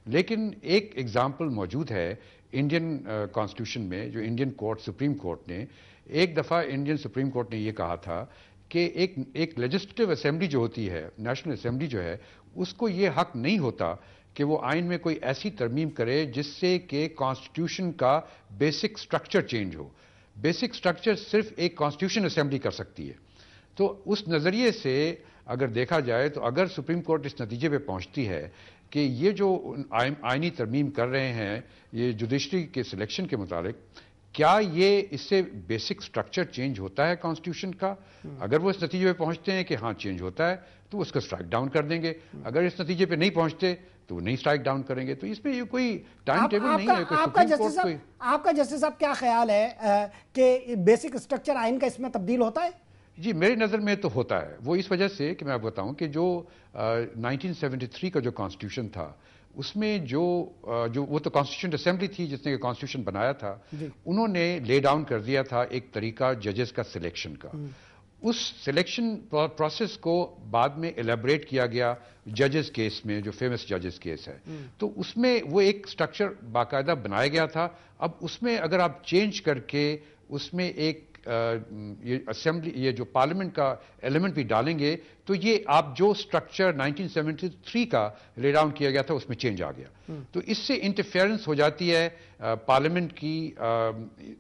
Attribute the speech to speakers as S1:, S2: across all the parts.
S1: لیکن ایک ایگزامپل موجود ہے انڈین کانسٹیٹیوشن میں، جو انڈین کورٹ سپریم کورٹ نے ایک دفعہ انڈین سپریم کورٹ نے یہ کہا تھا کہ ایک لیجسلیٹو اسمبلی جو ہوتی ہے، نیشنل اسمبلی جو ہے، اس کو یہ حق نہیں ہوتا کہ وہ آئین میں کوئی ایسی ترمیم کرے جس سے کہ کانسٹیٹیوشن کا بیسک سٹرکچر چینج ہو. بیسک سٹرکچر صرف ایک کانسٹیٹیوشن اسمبلی کر سکتی ہے. تو اس نظریے سے اگر دیکھا جائے تو اگر سپریم کورٹ اس نتیجے پہ پہنچتی ہے کہ یہ جو آئینی ترمیم کر رہے ہیں یہ جوڈیشری کے سلیکشن کے متعلق، کیا یہ اس سے بیسک سٹرکچر چینج ہوتا ہے کانسٹیٹیوشن کا، اگر وہ اس نتیجے پہ پہنچتے ہیں کہ ہاں چینج ہوتا ہے تو اس کا سٹرائک ڈاؤن کر دیں گے، اگر اس نتیجے پہ نہیں پہنچتے تو وہ نہیں سٹرائک ڈاؤن کریں گے. تو اس میں یہ کوئی ٹائم ٹیبل نہیں ہے.
S2: آپ کا جسٹس صاحب کیا خیال ہے کہ بیسک سٹرکچر آئین کا اس میں تبدیل ہوتا ہے؟
S1: جی میری نظر میں تو ہوتا ہے. وہ اس وجہ سے کہ میں آپ بتاؤں کہ جو 1973 کا جو کانسٹیٹیوشن تھا اس میں جو وہ تو کانسٹیٹیوشن اسمبلی تھی جس نے کانسٹیٹیوشن بنایا تھا، انہوں نے لے ڈاؤن کر دیا تھا ایک طریقہ ججز کا سلیکشن کا. اس سلیکشن پروسیس کو بعد میں ایلیبریٹ کیا گیا ججز کیس میں، جو فیمس ججز کیس ہے. تو اس میں وہ ایک سٹرکچر باقاعدہ بنایا گیا تھا. اب اس میں اگر آپ چینج کر کے اس میں ایک یہ اسمبلی، یہ جو پارلیمنٹ کا ایلیمنٹ بھی ڈالیں گے تو یہ آپ جو سٹرکچر 1973 کا لے ڈاؤن کیا گیا تھا اس میں چینج آ گیا. تو اس سے انٹرفیئرنس ہو جاتی ہے پارلیمنٹ کی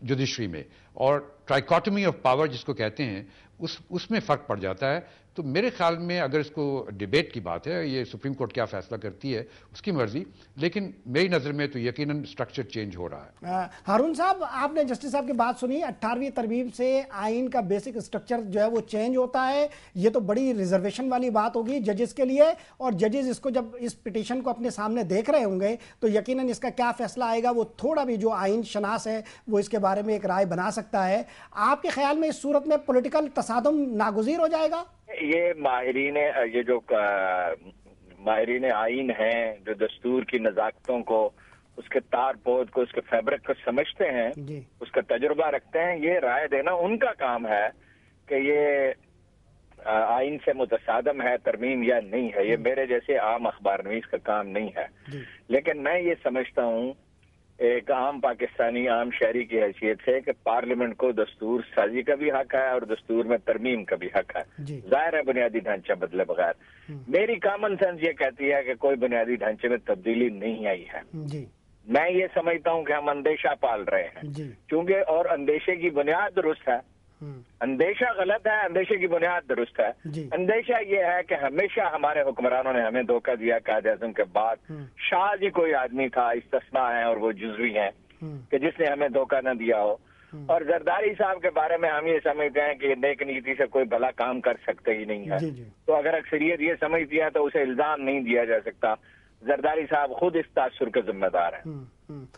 S1: جوڈیشری میں، اور ٹرائیکاٹمی آف پاور جس کو کہتے ہیں اس میں فرق پڑ جاتا ہے. تو میرے خیال میں اگر اس کو ڈیبیٹ کی بات ہے، یہ سپریم کورٹ کیا فیصلہ کرتی ہے اس کی مرضی، لیکن میری نظر میں تو یقیناً سٹرکچر چینج ہو رہا ہے.
S2: ہارون صاحب، آپ نے جسٹس صاحب کی بات سنی، 18ویں ترمیم سے آئین کا بیسک سٹرکچر جو ہے وہ چینج ہوتا ہے. یہ تو بڑی ریزرویشن والی بات ہوگی ججز کے لیے، اور ججز اس کو جب اس پٹیشن کو اپنے سامنے دیکھ رہے ہوں گے تو یقیناً اس کا کیا فیصلہ آئے گا وہ تھوڑا بھی جو آئین شناس ہے وہ اس کے بارے میں ایک رائے بنا سکتا ہے. آپ کے خیال میں اس صورت میں پولیٹیکل تصادم ناگزیر ہو جائے گا؟
S3: یہ ماہرین آئین ہیں جو دستور کی نزاکتوں کو، اس کے تار پود کو، اس کے فیبرک کو سمجھتے ہیں، اس کا تجربہ رکھتے ہیں، یہ رائے دینا ان کا کام ہے کہ یہ آئین سے متصادم ہے ترمیم یا نہیں ہے. یہ میرے جیسے عام اخبار نویس کا کام نہیں ہے. لیکن میں یہ سمجھتا ہوں ایک عام پاکستانی عام شہری کی حیثیت سے کہ پارلیمنٹ کو دستور سازی کا بھی حق ہے اور دستور میں ترمیم کا بھی حق ہے. ظاہر ہے بنیادی ڈھانچہ بدلے بغیر. میری کامن سینس یہ کہتی ہے کہ کوئی بنیادی ڈھانچے میں تبدیلی نہیں آئی ہے. میں یہ سمجھتا ہوں کہ ہم اندیشہ پال رہے ہیں، کیونکہ اور اندیشے کی بنیاد درست ہے. اندیشہ غلط ہے، اندیشے کی بنیاد درست ہے. اندیشہ یہ ہے کہ ہمیشہ ہمارے حکمرانوں نے ہمیں دھوکہ دیا. قائد اعظم کے بعد شاید ہی کوئی آدمی تھا، استثناء ہے اور وہ جزوی ہیں، کہ جس نے ہمیں دھوکہ نہ دیا ہو. اور زرداری صاحب کے بارے میں ہم یہ سمجھتے ہیں کہ نیک نیتی سے کوئی بھلا کام کر سکتے ہی نہیں ہے. تو اگر اکثریت یہ سمجھتی ہے تو اسے الزام نہیں دیا جا سکتا. زرداری صاحب خود اس تاثر کے ذمہ دار ہیں.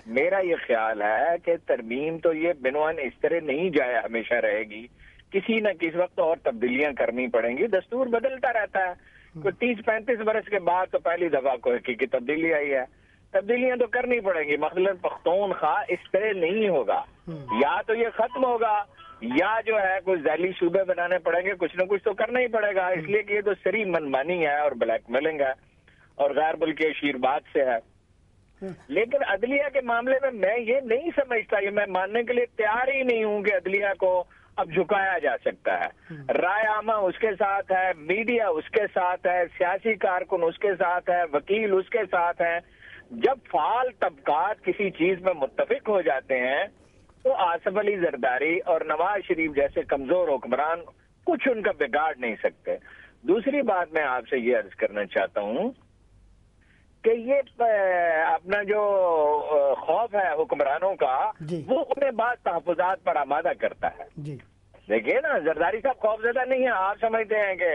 S3: میرا یہ خیال ہے کہ ترمیم تو یہ بنوان اس طرح نہیں جائے، ہمیشہ رہے گی. کسی نہ کسی وقت اور تبدیلیاں کرنی پڑیں گی. دستور بدلتا رہتا ہے. کوئی 30-35 برس کے بعد تو پہلی دفعہ کوئی حقیقی تبدیلی آئی ہے. تبدیلیاں تو کرنی پڑیں گی. مثلا پختونخوا اس طرح نہیں ہوگا، یا تو یہ ختم ہوگا یا جو ہے کوئی ذیلی صوبے بنانے پڑیں گے. کچھ نہ کچھ تو کرنا ہی پڑے گا، اس لیے کہ یہ تو سری منمانی ہے اور بلیک میلنگ ہے اور غیر ملکی اشیرباد سے ہے. لیکن عدلیہ کے معاملے میں یہ نہیں سمجھتا، یہ میں ماننے کے لیے تیار ہی نہیں ہوں کہ عدلیہ کو اب جھکایا جا سکتا ہے. رائے عامہ اس کے ساتھ ہے، میڈیا اس کے ساتھ ہے، سیاسی کارکن اس کے ساتھ ہے، وکیل اس کے ساتھ ہیں. جب فعال طبقات کسی چیز میں متفق ہو جاتے ہیں تو آصف علی زرداری اور نواز شریف جیسے کمزور حکمران کچھ ان کا بگاڑ نہیں سکتے. دوسری بات میں آپ سے یہ عرض کرنا چاہتا ہوں کہ یہ اپنا جو خوف ہے حکمرانوں کا وہ انہیں بعض تحفظات پر آمادہ کرتا ہے. دیکھیے نا، زرداری صاحب خوف زدہ نہیں ہے. آپ سمجھتے ہیں کہ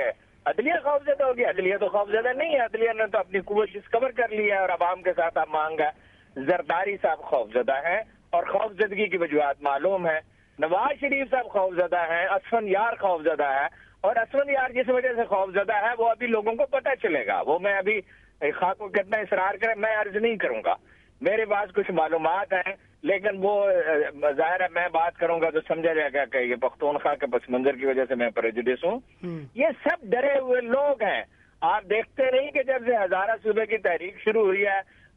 S3: عدلیہ خوف زدہ ہوگی، عدلیہ تو خوف زدہ نہیں ہے. عدلیہ نے تو اپنی قوت ڈسکور کر لی ہے اور عوام کے ساتھ اب مانگ ہے. زرداری صاحب خوف زدہ ہیں اور خوف زدگی کی وجوہات معلوم ہے. نواز شریف صاحب خوف زدہ ہیں، اسفند یار خوف زدہ ہے، اور اسفند یار جس وجہ سے خوف زدہ ہے وہ ابھی لوگوں کو پتہ چلے گا. وہ میں ابھی خاک کو کتنا اصرار کرے میں عرض نہیں کروں گا. میرے پاس کچھ معلومات ہیں لیکن وہ ظاہر ہے میں بات کروں گا تو سمجھا جائے گا کہ یہ پختونخوا کے پس منظر کی وجہ سے میں پریجوڈس ہوں. یہ سب ڈرے ہوئے لوگ ہیں. آپ دیکھتے نہیں کہ جب سے ہزارہ صوبے کی تحریک شروع ہوئی ہے